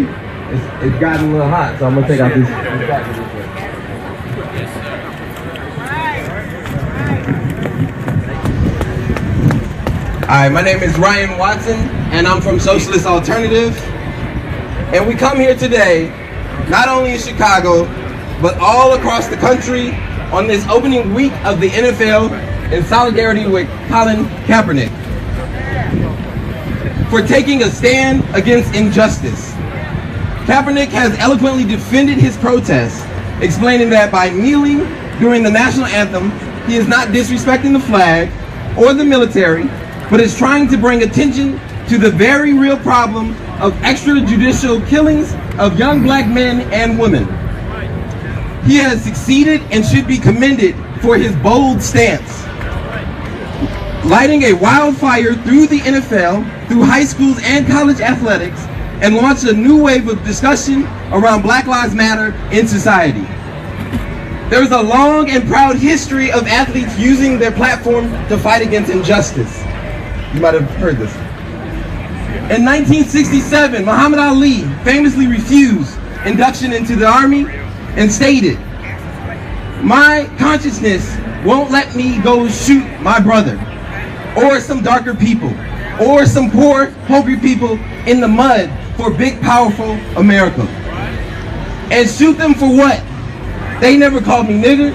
It's gotten a little hot, so I'm gonna take out this jacket. Alright, my name is Ryan Watson, and I'm from Socialist Alternative. And we come here today, not only in Chicago, but all across the country on this opening week of the NFL in solidarity with Colin Kaepernick for taking a stand against injustice. Kaepernick has eloquently defended his protest, explaining that by kneeling during the national anthem, he is not disrespecting the flag or the military, but is trying to bring attention to the very real problem of extrajudicial killings of young black men and women. He has succeeded and should be commended for his bold stance, lighting a wildfire through the NFL, through high schools and college athletics, and launched a new wave of discussion around Black Lives Matter in society. There is a long and proud history of athletes using their platform to fight against injustice. You might have heard this. In 1967, Muhammad Ali famously refused induction into the army and stated, "My consciousness won't let me go shoot my brother, or some darker people, or some poor, hungry people in the mud for big, powerful America. And shoot them for what? They never called me nigger.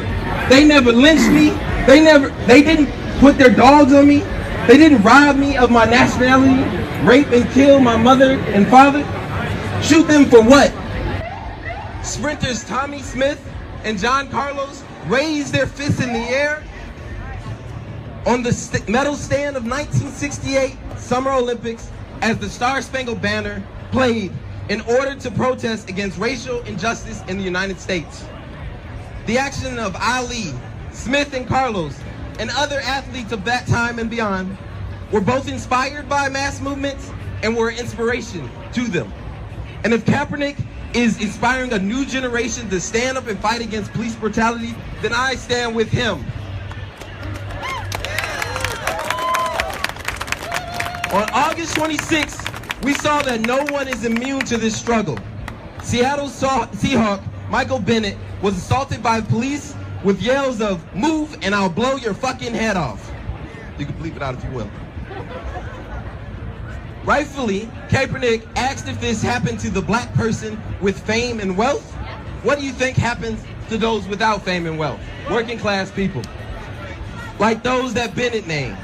They never lynched me. They didn't put their dogs on me. They didn't rob me of my nationality, rape and kill my mother and father. Shoot them for what?" Sprinters Tommy Smith and John Carlos raised their fists in the air on the medal stand of 1968 Summer Olympics as the Star-Spangled Banner played in order to protest against racial injustice in the United States. The action of Ali, Smith, and Carlos, and other athletes of that time and beyond were both inspired by mass movements and were inspiration to them. And if Kaepernick is inspiring a new generation to stand up and fight against police brutality, then I stand with him. On August 26th, we saw that no one is immune to this struggle. Seattle Seahawk Michael Bennett was assaulted by police with yells of "Move and I'll blow your fucking head off." You can bleep it out if you will. Rightfully, Kaepernick asked if this happened to the black person with fame and wealth. What do you think happens to those without fame and wealth? Working class people. Like those that Bennett named.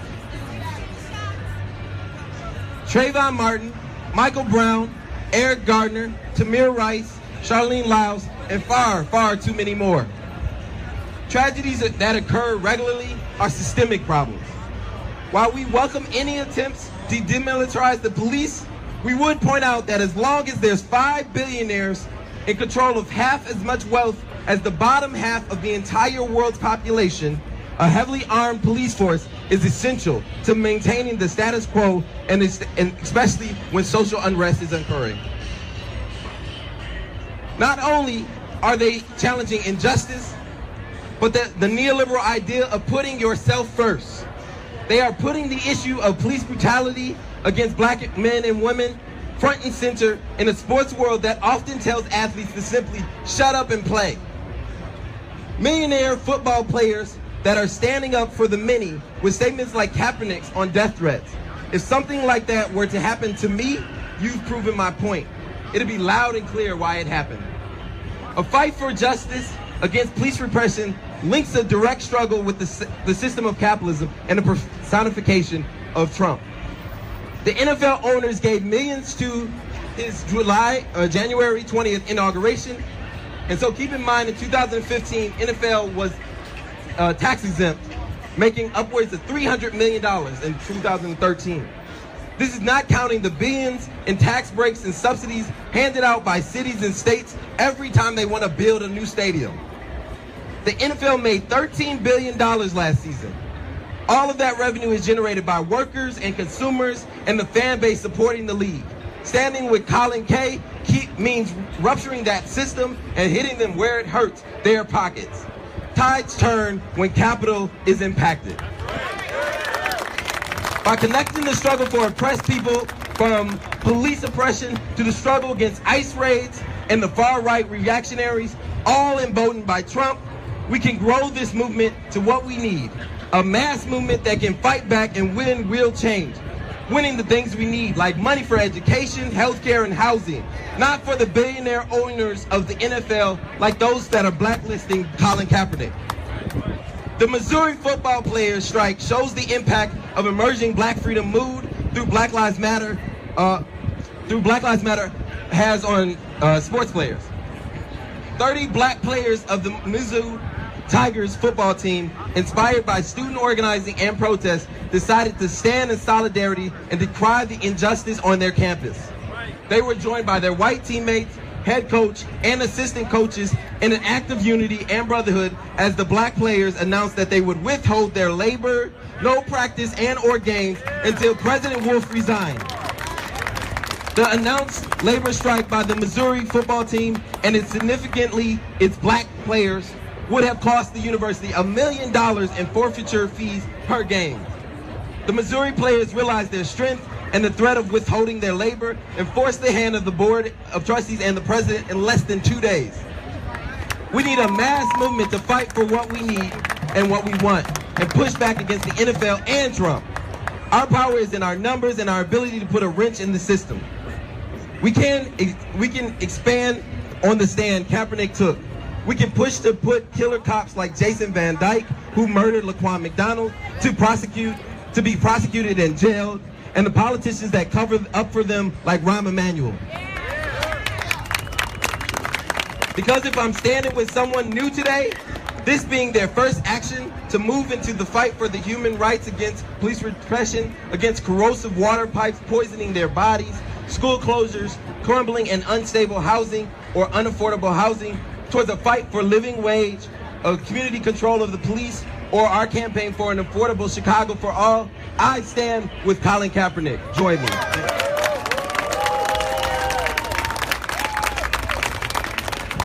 Trayvon Martin, Michael Brown, Eric Gardner, Tamir Rice, Charlene Lyles, and far, far too many more. Tragedies that occur regularly are systemic problems. While we welcome any attempts to demilitarize the police, we would point out that as long as there's 5 billionaires in control of half as much wealth as the bottom half of the entire world's population, a heavily armed police force is essential to maintaining the status quo, and especially when social unrest is occurring. Not only are they challenging injustice, but the neoliberal idea of putting yourself first. They are putting the issue of police brutality against black men and women front and center in a sports world that often tells athletes to simply shut up and play. Millionaire football players that are standing up for the many with statements like Kaepernick's on death threats. If something like that were to happen to me, you've proven my point. It'll be loud and clear why it happened. A fight for justice against police repression links a direct struggle with the system of capitalism and the personification of Trump. The NFL owners gave millions to his January 20th inauguration. And so keep in mind, in 2015, NFL was tax exempt, making upwards of $300 million in 2013. This is not counting the billions in tax breaks and subsidies handed out by cities and states every time they want to build a new stadium. The NFL made $13 billion last season. All of that revenue is generated by workers and consumers and the fan base supporting the league. Standing with Colin K means rupturing that system and hitting them where it hurts, their pockets. Tides turn when capital is impacted. By connecting the struggle for oppressed people from police oppression to the struggle against ICE raids and the far-right reactionaries, all emboldened by Trump, we can grow this movement to what we need, a mass movement that can fight back and win real change. Winning the things we need, like money for education, healthcare, and housing, not for the billionaire owners of the NFL, like those that are blacklisting Colin Kaepernick. The Missouri football players' strike shows the impact of emerging Black freedom mood through Black Lives Matter, has on sports players. 30 black players of the Mizzou Tigers football team, inspired by student organizing and protest, decided to stand in solidarity and decry the injustice on their campus. They were joined by their white teammates, head coach, and assistant coaches in an act of unity and brotherhood as the black players announced that they would withhold their labor, no practice, and or games until President Wolf resigned. The announced labor strike by the Missouri football team and its black players would have cost the university $1 million in forfeiture fees per game. The Missouri players realized their strength and the threat of withholding their labor and forced the hand of the board of trustees and the president in less than 2 days. We need a mass movement to fight for what we need and what we want and push back against the NFL and Trump. Our power is in our numbers and our ability to put a wrench in the system. We can expand on the stand Kaepernick took. We can push to put killer cops like Jason Van Dyke, who murdered Laquan McDonald, to be prosecuted and jailed, and the politicians that covered up for them like Rahm Emanuel. Because if I'm standing with someone new today, this being their first action to move into the fight for the human rights against police repression, against corrosive water pipes poisoning their bodies, school closures, crumbling and unstable housing or unaffordable housing, towards a fight for living wage, a community control of the police, or our campaign for an affordable Chicago for all, I stand with Colin Kaepernick. Join me.